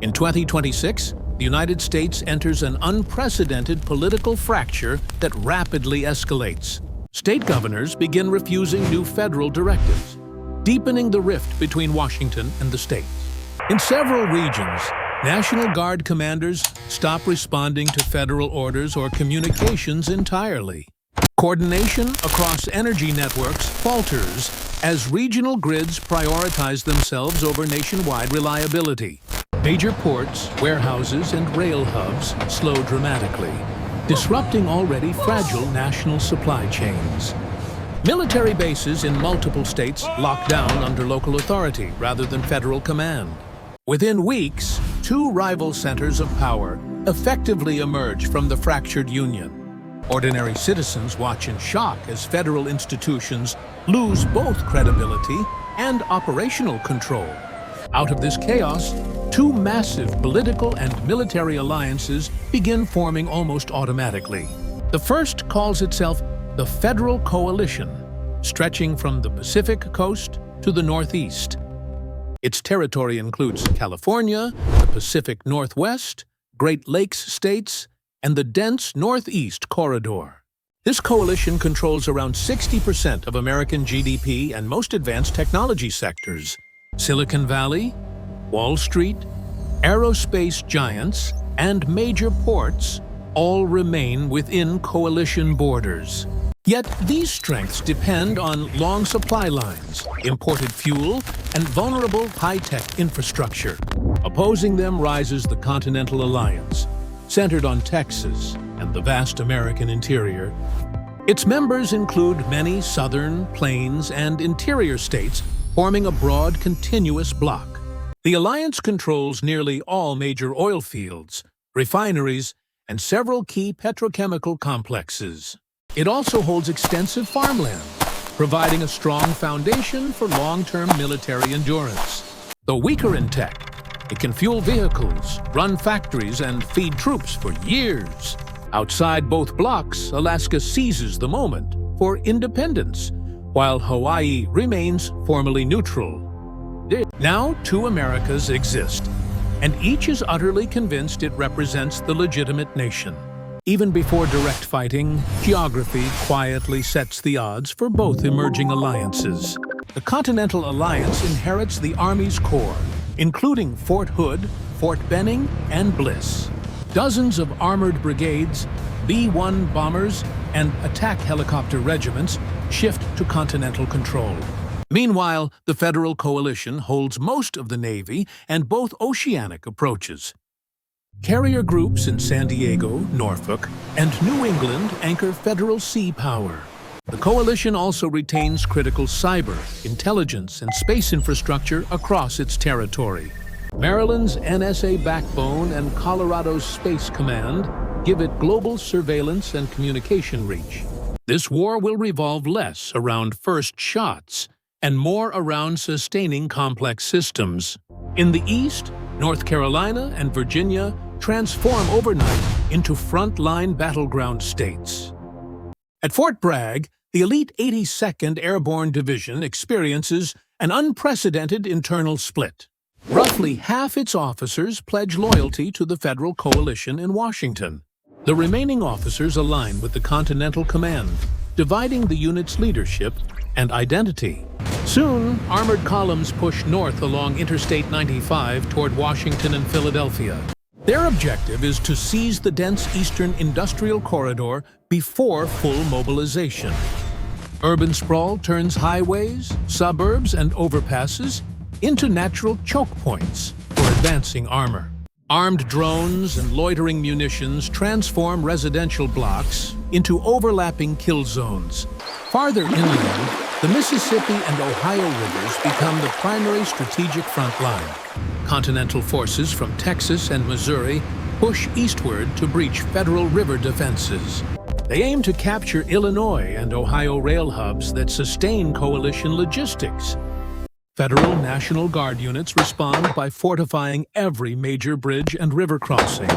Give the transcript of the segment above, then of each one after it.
In 2026, the United States enters an unprecedented political fracture that rapidly escalates. State governors begin refusing new federal directives, deepening the rift between Washington and the states. In several regions, National Guard commanders stop responding to federal orders or communications entirely. Coordination across energy networks falters as regional grids prioritize themselves over nationwide reliability. Major ports, warehouses, and rail hubs slow dramatically, disrupting already fragile national supply chains. Military bases in multiple states lock down under local authority rather than federal command. Within weeks, two rival centers of power effectively emerge from the fractured union. Ordinary citizens watch in shock as federal institutions lose both credibility and operational control. Out of this chaos, two massive political and military alliances begin forming almost automatically. The first calls itself the Federal Coalition, stretching from the Pacific coast to the Northeast. Its territory includes California, the Pacific Northwest, Great Lakes states, and the dense Northeast corridor. This coalition controls around 60% of American GDP and most advanced technology sectors. Silicon Valley, Wall Street, aerospace giants, and major ports all remain within coalition borders. Yet these strengths depend on long supply lines, imported fuel, and vulnerable high-tech infrastructure. Opposing them rises the Continental Alliance, centered on Texas and the vast American interior. Its members include many southern, plains, and interior states, forming a broad, continuous bloc. The alliance controls nearly all major oil fields, refineries, and several key petrochemical complexes. It also holds extensive farmland, providing a strong foundation for long-term military endurance. Though weaker in tech, it can fuel vehicles, run factories, and feed troops for years. Outside both blocs, Alaska seizes the moment for independence, while Hawaii remains formally neutral. Now, two Americas exist, and each is utterly convinced it represents the legitimate nation. Even before direct fighting, geography quietly sets the odds for both emerging alliances. The Continental Alliance inherits the Army's core, including Fort Hood, Fort Benning, and Bliss. Dozens of armored brigades, B-1 bombers, and attack helicopter regiments shift to Continental control. Meanwhile, the Federal Coalition holds most of the Navy and both oceanic approaches. Carrier groups in San Diego, Norfolk, and New England anchor federal sea power. The coalition also retains critical cyber, intelligence, and space infrastructure across its territory. Maryland's NSA backbone and Colorado's Space Command give it global surveillance and communication reach. This war will revolve less around first shots and more around sustaining complex systems. In the East, North Carolina and Virginia transform overnight into front-line battleground states. At Fort Bragg, the elite 82nd Airborne Division experiences an unprecedented internal split. Roughly half its officers pledge loyalty to the Federal Coalition in Washington. The remaining officers align with the Continental Command, dividing the unit's leadership and identity. Soon, armored columns push north along Interstate 95 toward Washington and Philadelphia. Their objective is to seize the dense eastern industrial corridor before full mobilization. Urban sprawl turns highways, suburbs, and overpasses into natural choke points for advancing armor. Armed drones and loitering munitions transform residential blocks into overlapping kill zones. Farther inland, the Mississippi and Ohio rivers become the primary strategic front line. Continental forces from Texas and Missouri push eastward to breach federal river defenses. They aim to capture Illinois and Ohio rail hubs that sustain coalition logistics. Federal National Guard units respond by fortifying every major bridge and river crossing.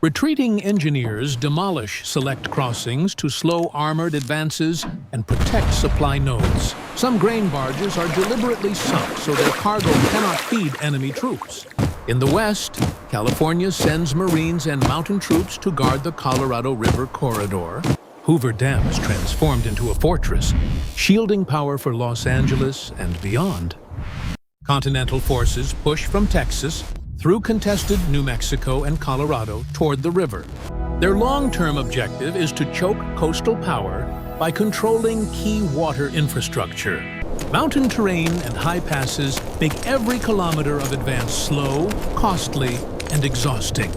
Retreating engineers demolish select crossings to slow armored advances and protect supply nodes. Some grain barges are deliberately sunk so their cargo cannot feed enemy troops. In the west, California sends Marines and mountain troops to guard the Colorado River corridor. Hoover Dam is transformed into a fortress, shielding power for Los Angeles and beyond. Continental forces push from Texas through contested New Mexico and Colorado toward the river. Their long-term objective is to choke coastal power by controlling key water infrastructure. Mountain terrain and high passes make every kilometer of advance slow, costly, and exhausting.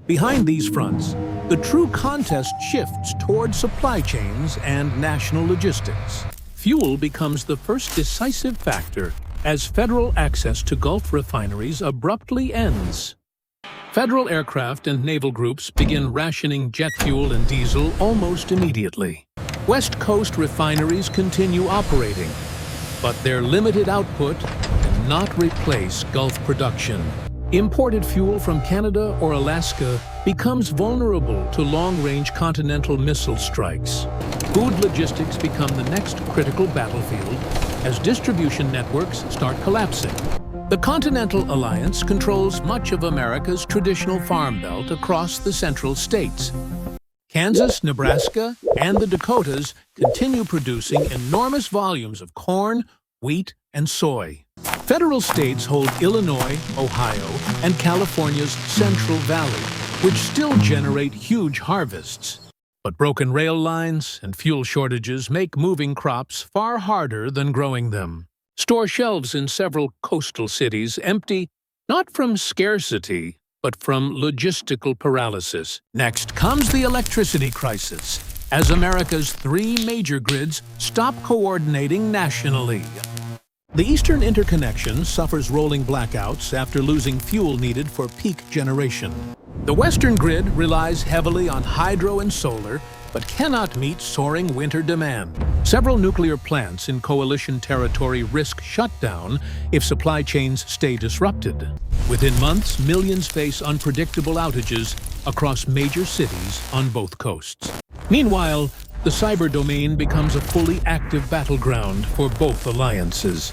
Behind these fronts, the true contest shifts toward supply chains and national logistics. Fuel becomes the first decisive factor as federal access to Gulf refineries abruptly ends. Federal aircraft and naval groups begin rationing jet fuel and diesel almost immediately. West Coast refineries continue operating, but their limited output cannot replace Gulf production. Imported fuel from Canada or Alaska becomes vulnerable to long-range continental missile strikes. Food logistics become the next critical battlefield as distribution networks start collapsing. The Continental Alliance controls much of America's traditional farm belt across the central states. Kansas, Nebraska, and the Dakotas continue producing enormous volumes of corn, wheat, and soy. Federal states hold Illinois, Ohio, and California's Central Valley, which still generate huge harvests. But broken rail lines and fuel shortages make moving crops far harder than growing them. Store shelves in several coastal cities empty, not from scarcity, but from logistical paralysis. Next comes the electricity crisis, as America's three major grids stop coordinating nationally. The Eastern Interconnection suffers rolling blackouts after losing fuel needed for peak generation. The Western grid relies heavily on hydro and solar, but cannot meet soaring winter demand. Several nuclear plants in coalition territory risk shutdown if supply chains stay disrupted. Within months, millions face unpredictable outages across major cities on both coasts. Meanwhile, the cyber domain becomes a fully active battleground for both alliances.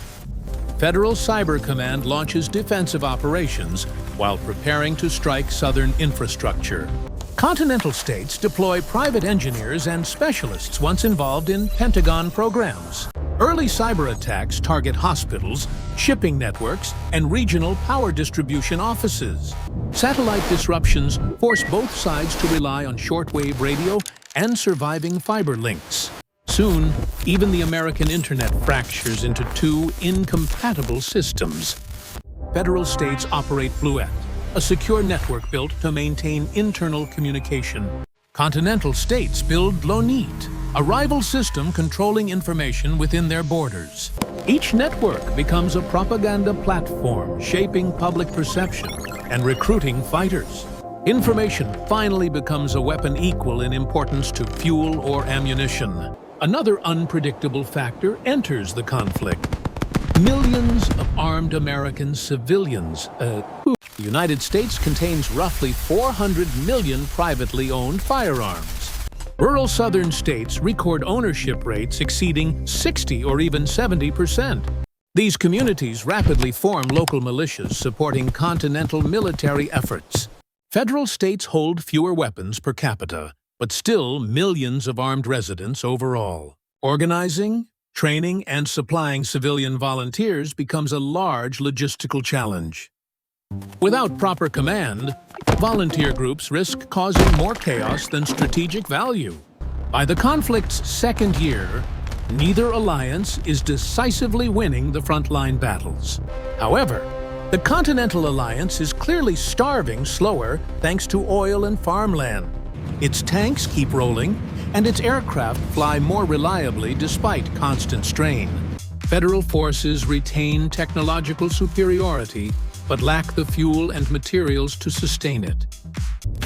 Federal Cyber Command launches defensive operations while preparing to strike Southern infrastructure. Continental states deploy private engineers and specialists once involved in Pentagon programs. Early cyber attacks target hospitals, shipping networks, and regional power distribution offices. Satellite disruptions force both sides to rely on shortwave radio and surviving fiber links. Soon, even the American internet fractures into two incompatible systems. Federal states operate Bluet, a secure network built to maintain internal communication. Continental states build Lonit, a rival system controlling information within their borders. Each network becomes a propaganda platform, shaping public perception and recruiting fighters. Information finally becomes a weapon equal in importance to fuel or ammunition. Another unpredictable factor enters the conflict. Millions of armed American civilians. The United States contains roughly 400 million privately owned firearms. Rural southern states record ownership rates exceeding 60 or even 70%. These communities rapidly form local militias supporting continental military efforts. Federal states hold fewer weapons per capita, but still millions of armed residents overall. Organizing, training, and supplying civilian volunteers becomes a large logistical challenge. Without proper command, volunteer groups risk causing more chaos than strategic value. By the conflict's second year, neither alliance is decisively winning the frontline battles. However, the Continental Alliance is clearly starving slower thanks to oil and farmland. Its tanks keep rolling, and its aircraft fly more reliably despite constant strain. Federal forces retain technological superiority, but lack the fuel and materials to sustain it.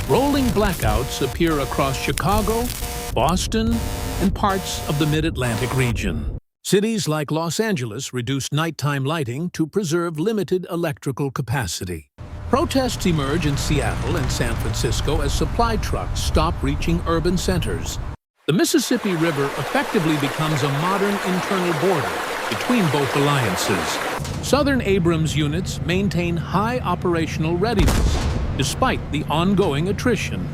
Rolling blackouts appear across Chicago, Boston, and parts of the Mid-Atlantic region. Cities like Los Angeles reduce nighttime lighting to preserve limited electrical capacity. Protests emerge in Seattle and San Francisco as supply trucks stop reaching urban centers. The Mississippi River effectively becomes a modern internal border between both alliances. Southern Abrams units maintain high operational readiness, despite the ongoing attrition.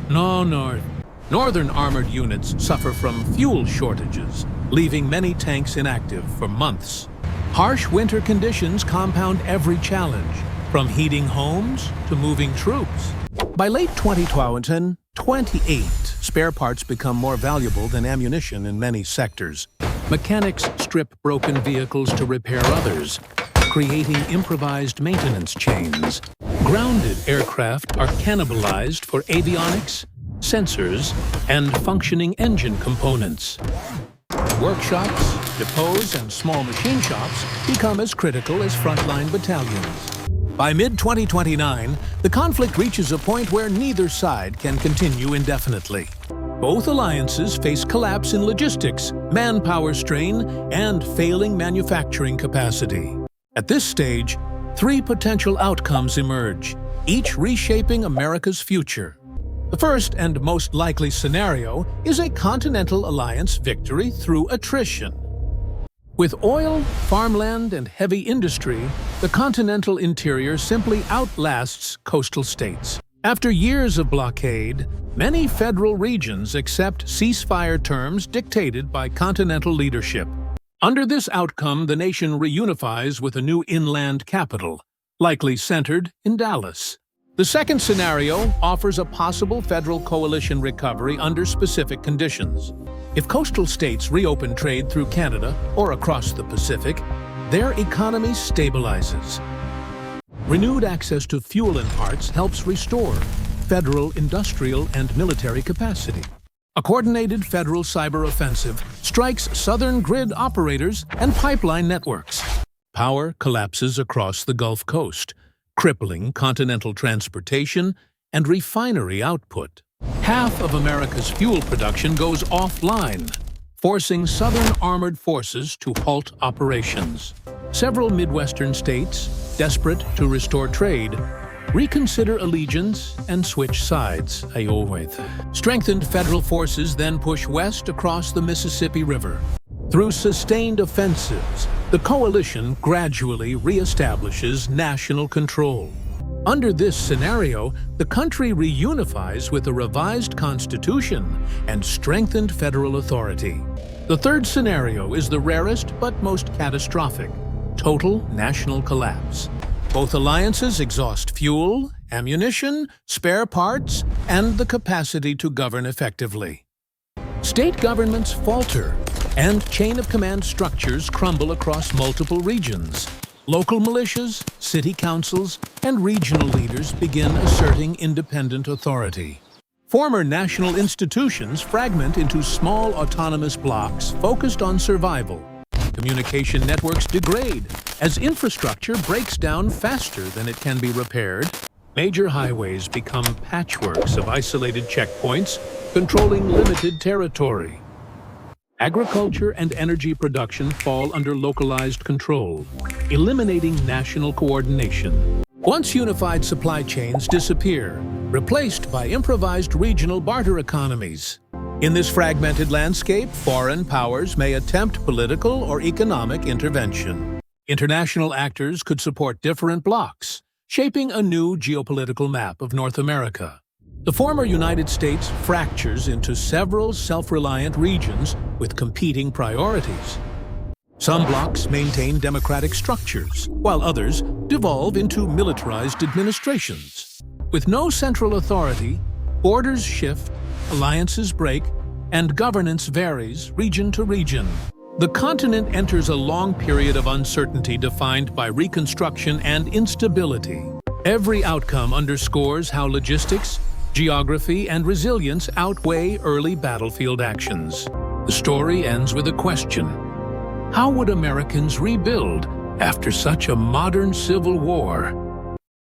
Northern armored units suffer from fuel shortages, leaving many tanks inactive for months. Harsh winter conditions compound every challenge, from heating homes to moving troops. By late 2028, spare parts become more valuable than ammunition in many sectors. Mechanics strip broken vehicles to repair others, creating improvised maintenance chains. Grounded aircraft are cannibalized for avionics, sensors, and functioning engine components. Workshops, depots, and small machine shops become as critical as frontline battalions. By mid-2029, the conflict reaches a point where neither side can continue indefinitely. Both alliances face collapse in logistics, manpower strain, and failing manufacturing capacity. At this stage, three potential outcomes emerge, each reshaping America's future. The first and most likely scenario is a Continental Alliance victory through attrition. With oil, farmland, and heavy industry, the continental interior simply outlasts coastal states. After years of blockade, many federal regions accept ceasefire terms dictated by continental leadership. Under this outcome, the nation reunifies with a new inland capital, likely centered in Dallas. The second scenario offers a possible federal coalition recovery under specific conditions. If coastal states reopen trade through Canada or across the Pacific, their economy stabilizes. Renewed access to fuel and parts helps restore federal industrial and military capacity. A coordinated federal cyber offensive strikes southern grid operators and pipeline networks. Power collapses across the Gulf Coast, crippling continental transportation and refinery output. Half of America's fuel production goes offline, forcing Southern armored forces to halt operations. Several Midwestern states, desperate to restore trade, reconsider allegiance and switch sides. Strengthened federal forces then push west across the Mississippi River. Through sustained offensives, the coalition gradually reestablishes national control. Under this scenario, the country reunifies with a revised constitution and strengthened federal authority. The third scenario is the rarest but most catastrophic: total national collapse. Both alliances exhaust fuel, ammunition, spare parts, and the capacity to govern effectively. State governments falter, and chain-of-command structures crumble across multiple regions. Local militias, city councils, and regional leaders begin asserting independent authority. Former national institutions fragment into small autonomous blocks focused on survival. Communication networks degrade as infrastructure breaks down faster than it can be repaired. Major highways become patchworks of isolated checkpoints, controlling limited territory. Agriculture and energy production fall under localized control, eliminating national coordination. Once unified supply chains disappear, replaced by improvised regional barter economies. In this fragmented landscape, foreign powers may attempt political or economic intervention. International actors could support different blocs, shaping a new geopolitical map of North America. The former United States fractures into several self-reliant regions with competing priorities. Some blocs maintain democratic structures, while others devolve into militarized administrations. With no central authority, borders shift, alliances break, and governance varies region to region. The continent enters a long period of uncertainty defined by reconstruction and instability. Every outcome underscores how logistics, geography, and resilience outweigh early battlefield actions. The story ends with a question: how would Americans rebuild after such a modern civil war?